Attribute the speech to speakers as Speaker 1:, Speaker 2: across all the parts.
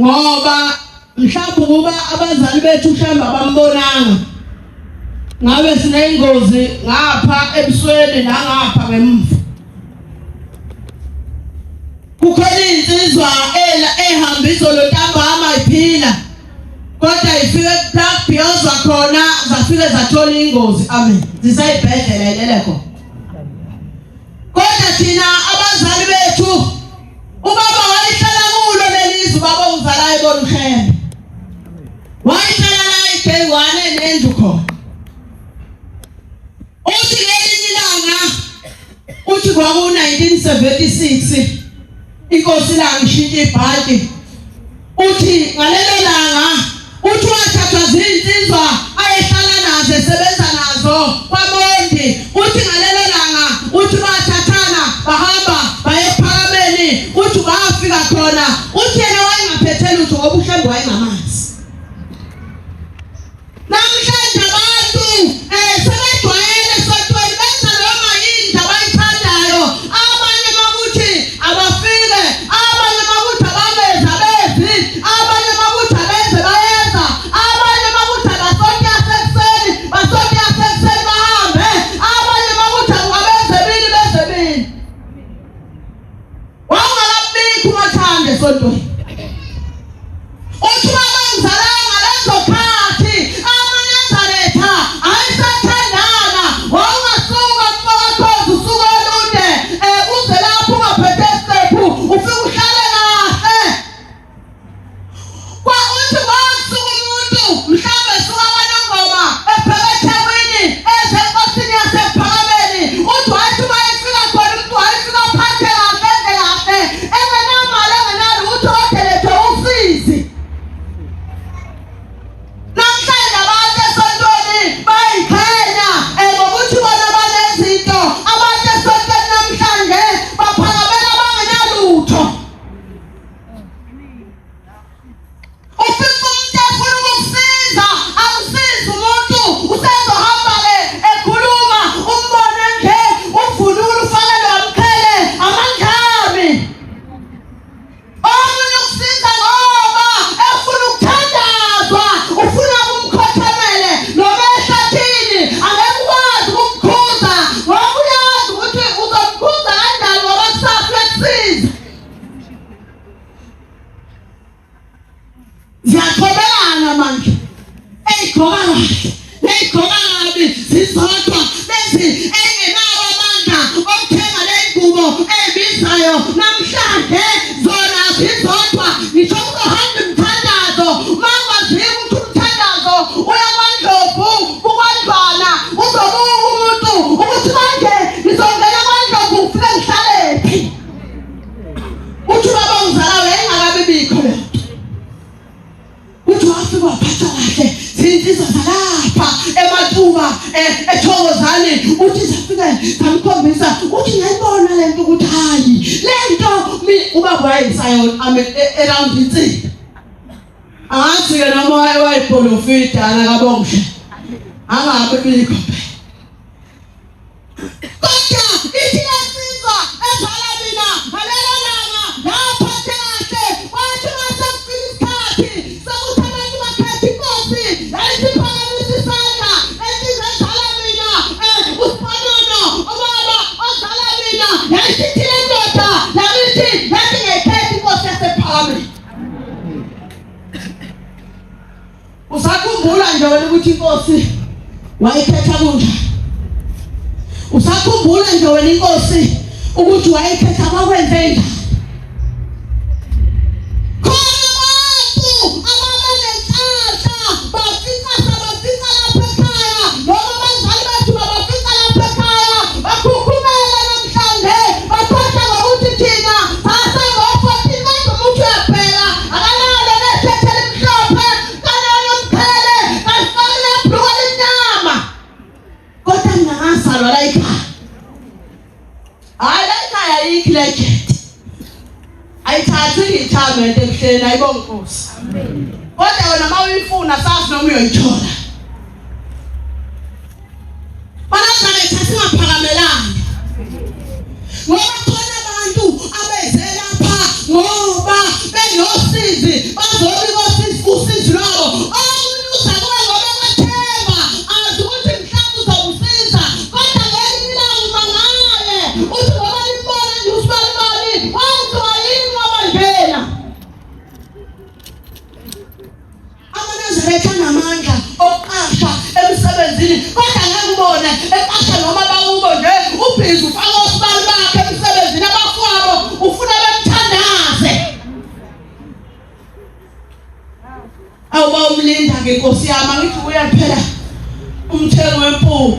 Speaker 1: ngoba mhlawumbe kuba abazali bethu mhlawumbe abambonanga ngabe sinengozi ngapha ebusweni nangapha ngemuva. Kukhona insizwa ehamba izolotambama iphila kodwa ifike kupiyozwa khona zafike zathola ingozi. Amen. Zisayibhedlela ileleko. Kodwa thina abazali bethu ubaba wayihlala kulo lelizwe baba uzalayo bonuhembe. Wayihlala la iGewane nendlu khona. Uthi ngelinye ilanga uthi kwaku 1976 inkosi la ngishintshe ibhaki. Uthi ngalelo langa uthi wathathwa zinsizwa ayehlala nazo esebenza nazo kwaMondi. Uthi ngalelo langa uthi bathathana bahamba baye ePhakameni. Uthi bafika khona uthi yena wayengaphethela utho ngoba uHlembe wayengamazi. Namhlanje abantu sebejwayele sontweni benza noma yini abayithandayo. Abanye bakuthi abafike, abanye bakuthi ababeza bezi, abanye bakuthi abenze bayeza, abanye bakuthi abasonto yasekuseni basonto yasekuseni bahambe, abanye bakuthi abenze bini beze bini. Wawungakabikho umathande esontweni. Uthi baba ngizalanga ngalezo khathi amaNazaretha ayisathandana. Wawungasuka kuMfokothozi usuka olude uze lapho ungaphethe stephu ufike uhlale kahle. Kwakuthi kwasuka umuntu mhlawumbe suka kwaNongoma ebheke eThekwini eze enkosini yasePhakameni. Uthi wathi wayefika khona umuntu wayefika aphathe kahle enze kahle engenamali engenalutho odelethwe usizi. Namhlanje abantu esontweni bayikhanya ngokuthi bona banezinto. Abantu esontweni namhlanje baphakamela abangenalutho. Ufika umuntu efuna ukukusiza akusiza umuntu usezohamba-ke ekhuluma umbone nje uvunule ufanele wamkhele amandlami. Omunye ukusiza ngoba efuna ukuthandazwa ufuna kumkhothamele noma ehlathini angeke ukwazi ukumkhuza ngoba uyazi ukuthi uzomkhuza kanjani ngoba kusafuna kusiza. Ziyaqhobelana manje ey'gqoka kahle ney'gqoka kabi zizodwa lezi engenawo amandla okuthenga ley'ngubo ey'bizayo namhlanje zona zizodwa. Ngisho kuzohamba imithandazo mangaziyo ukuthi umthandazo uya kwaNdlovu kuKwaNdlwana uzobuka umuntu ukuthi manje ngizongena kwaNdlovu ufike ngihlalephi. Uthi baba ngizalayo engakabi bikho le nto. Uthi wafika waphatha kahle zinsizwa zalapha eMatuba eThokozane. Uthi zafike zamkhombisa uthi ngiyayibona le nto ukuthi hayi le nto ubaba wayesayo around insipho. Angathi-ke noma wayipholofida nakabongishe angabe bikho phela. Kodwa ithi lesizwa ezala mina ngalelo langa laphathe kahle wathi masakufika isikhathi sokuthi abantu bakhethe inkosi yayisiphakamisa isandla esizwe ezala mina uSiponono ubaba ozala mina yayisithi le ndoda nakithi yathi ngiyayikhetha inkosi yasePhakameni. Usakhumbula nje wena ukuthi inkosi wayikhetha kunjani? Usakhumbula nje wena inkosi ukuthi wayikhetha kwakwenze njani? Khona abantu ababenenhlanhla bafika lapha ekhaya noma abazali bethu babafika lapha ekhaya bakhukhumela namhlanje bakhohlwa ngokuthi thina sasengo-14 kodwa umuntu uyaphela akalalo nethethela elimhlophe kanalo mkhele kasifake nebhuluka elimnyama. Kodwa mina ngazalwa la ekhaya. Hayi la ekhaya ayikho legend. Ayithathi ngiyithamete ebuhleni ayibonge inkosi. Kodwa wena uma uyifuna sazi noma uyoyithola. Banazaretha singaphakamelani. Ngoba khona abantu abeze lapha ngoba nosizi bazobika usizi lwabo uza kuba ngoba kwathemba azi ukuthi mhlawumbe uzomsiza kodwa ngeke ilanga mangale uthi ngoba limbona nje usibalimali waziwa yini ngoba njena amanazareth anamandla oqasha emsebenzini kodwa ngeke ubone eqasha noma bawubo nje ubhizi ufaka osibali bakhe emsebenzini abakwabo ufuna bemthandaze awuba umlinda ngenkosi yami ngithi uyaphela umthengo wempuphu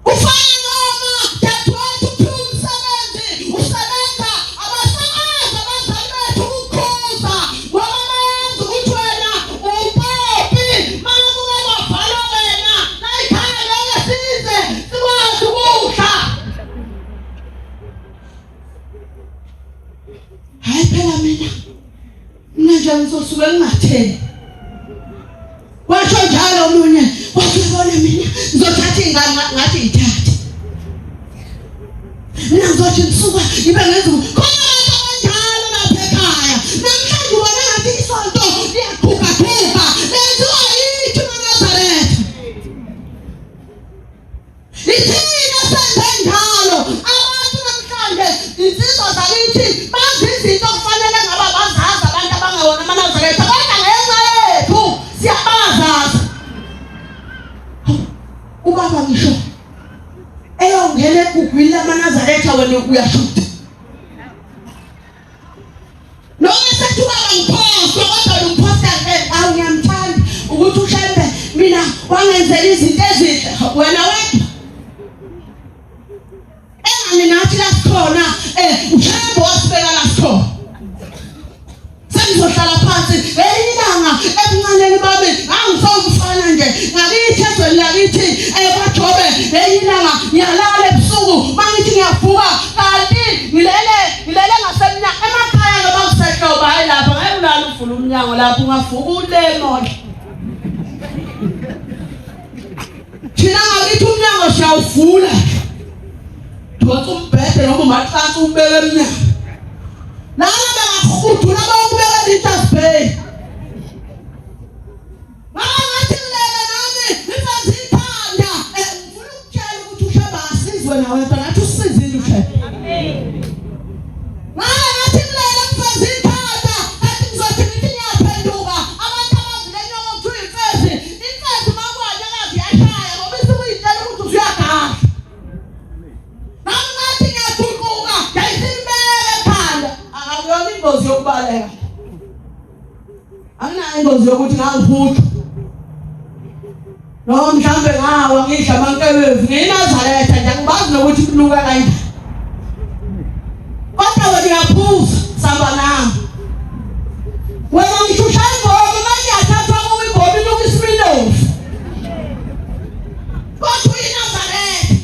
Speaker 1: ufana noma dadewethu umsebenzi usebenza abasakazi abazali bethu ukukhuza ngoba bayazi ukuthi wena umpopi makuke kwavala wena nayikhaya ngeke size sikwazi ukudla hayi phela mina nje ngizosuke ngingatheni washo njalo omunye wasibona mina ngizothatha ingane ngathi ngithathe mina ngizothi ngisuka ibe ngenza khona abantu abanjalo lapha ekhaya namhlanje ubona ngathi isonto liyaqhuqaqhuqa lenziwa yithi uNazaretha ithina senze njalo abantu namhlanje insizwa zakithi bazi izinto kufanele ngaba bazazi abantu abangewona amaNazaretha kodwa ngenxa yethu siyabazazi ubaba ngisho eyongena egugwini lamaNazaretha wena uyashuda noma sethi ubaba ngiphosto kodwa umphosta ngiyamthanda ukuthi ushembe mina wangenzela izinto ezinhle wena wedwa engani nathi la sikhona ushembe wasibeka la sikhona sengizohlala phansi ilanga ebuncaneni bami angisomfana nje ngakithi ezweni lakithi bajobe ilanga ngiyalala ebusuku mangithi ngiyavuka kanti ngilele ngasemnyango emakhaya ngoba ngisehloba hayi lapha ngeke ulala uvula umnyango lapho ungavuka ulemoya thina ngakithi umnyango siyawuvula thola umbhede noma umatransi ubeke emnyango lana bengakhuthula bawubeka Richards Bay ngathi ngilele nami ngizazithanda ngifuna ukutshela ukuthi usheba asizwe nawe ngathi usizile usheba amen ngathi ngilele ngizazithanda ngathi ngizothi ngithi ngiyaphenduka abantu abazileyo ukuthi imfezi makwaje kazi yashaya ngoba isibuyitshela ukuthi usuyagala ngathi ngiyaguquka ngiyisimbele ekhanda akuyona ingozi yokubaleka anginayo ingozi yokuthi ngangiphuthwa noma mhlambe ngawa ngidla amankebezi ngiNazaretha nje angibazi nokuthi kunuka kanjani kodwa wena uyaphuza samba nami wena ngishusha ingoma manje athatha kuba ingoma inuka isimilofu kodwa uyiNazaretha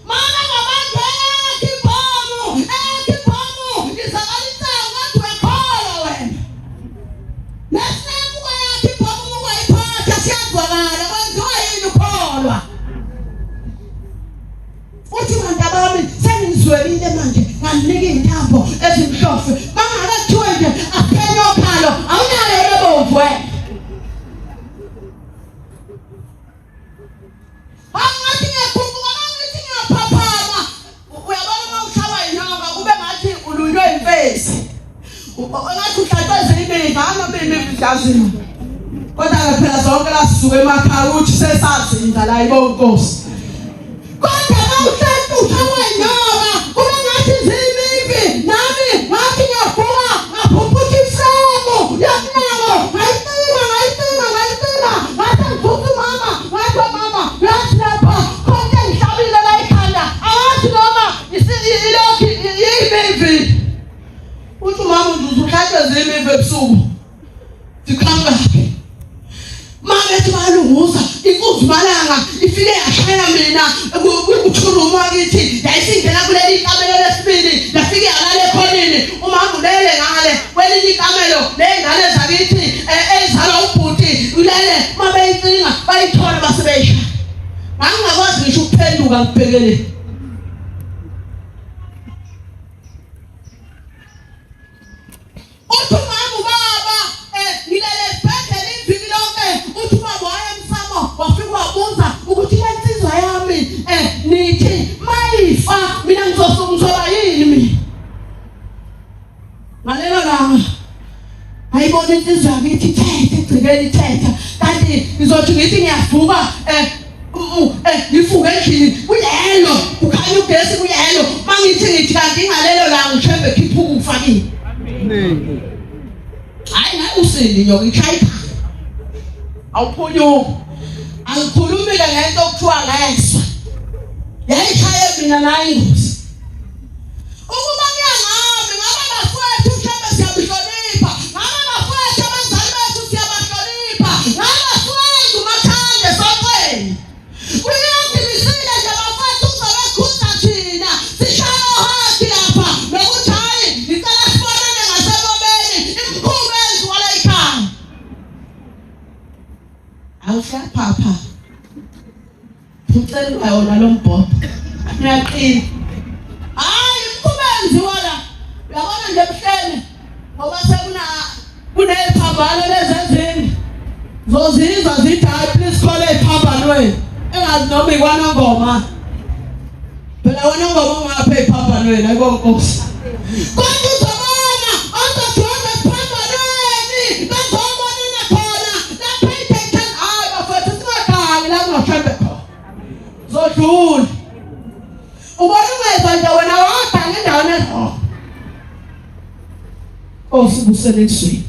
Speaker 1: mana ngabantu ekibhomu izakalitsa ngathi wekhola wena nesemuka yakhe ibhomu ukuyiphatha siyazwakala kwenziwa yini ukholwa uthi bantu abami sengizwelile manje nganinika iy'ntambo ezimhlophe mangaka kuthiwe nje aphenye okhalo awunayo lebomvu wena angathi ngiyakhuphuka mangithi ngiyaphaphama uyabona uma ushawa inyoka kube ngathi ulunywe imfezi ngathi uhlatshwe ziyimimba amamimba idlazini kodwa-ke phela zonke la sisuke emakhaya ukuthi sesazinda la ibonkosi kodwa uma ushawa inyoka kube ngathi ziyimimbi nami ngathi ngiyavuka ngaphuphutha ifremu yomnyango ngayicima ngathi ngiphuthi umama ngathi wamama uyathi lapha konke ngihlabile la ikhanda angathi noma ilokhu yiyimimbi uthi umama uzuhlatshwe ziyimimbi ebusuku zikhangaphi mabethi balunguza inkuzumalanga ifike yashaya mina kuthuluma wakithi yayisingena kuleli kamelo lesibili yafike yalala ekhoneni umama ulele ngale kwelinye ikamelo ney'ngane zakithi ezalwa ubhuti ulele mabeyincinga bayithola basebeyishaya ngangingakwazi ngisho ukuphenduka ngibhekele uthi mama ubaba ngilele esibhedlela iviki lonke uthi ubaba wayemsamo wafika wabuza ukuthi lensizwa yami nithi mayifa mina ngizosungithola yini mina ngalelo langa ayibona insizwa yakithi ithethe igcikela ithetha kanti ngizothi ngithi ngiyavuka ngivuke endlini kuyelo ukhanya ugesi kuyelo mangithi kanti ngalelo langa uthembe khipha ukufa kimi amen hayi naye usindi nyoka ichayipha awuphunyuka angikhulumi ke ngento okuthiwa ngayeswa yayichaye mina naye ingozi ukuba kuyangabi ngaba bafowethu mhlawumbe siyabuhlonipha ngaba bafowethu abazali bethu siyabahlonipha ngaba bafowethu mathande soqweni kuyangilisile nje bafowethu uzobekhutha thina sishaya hati lapha nokuthi hayi ngicela sibonane ngaselobeni imikhuba eyenziwa la ekhaya awusaphapha ucelwa yona lo mbhobho ngiyaqina hayi imikhuba eyenziwa la uyabona nje ebuhleni ngoba kunephambano lezenzini zozizwa zithi hayi please call ephambanweni engazi noma ikwanongoma phela wanongoma ungapha ephambanweni ayibonkosi konke uzobona ozojonga ephambanweni bazobonana khona lapha ithethani hayi bafethu singagangi la kungahlwembe khona zodlula ubona ungeza nje wena wagange endaweni ezo osibusele ezweni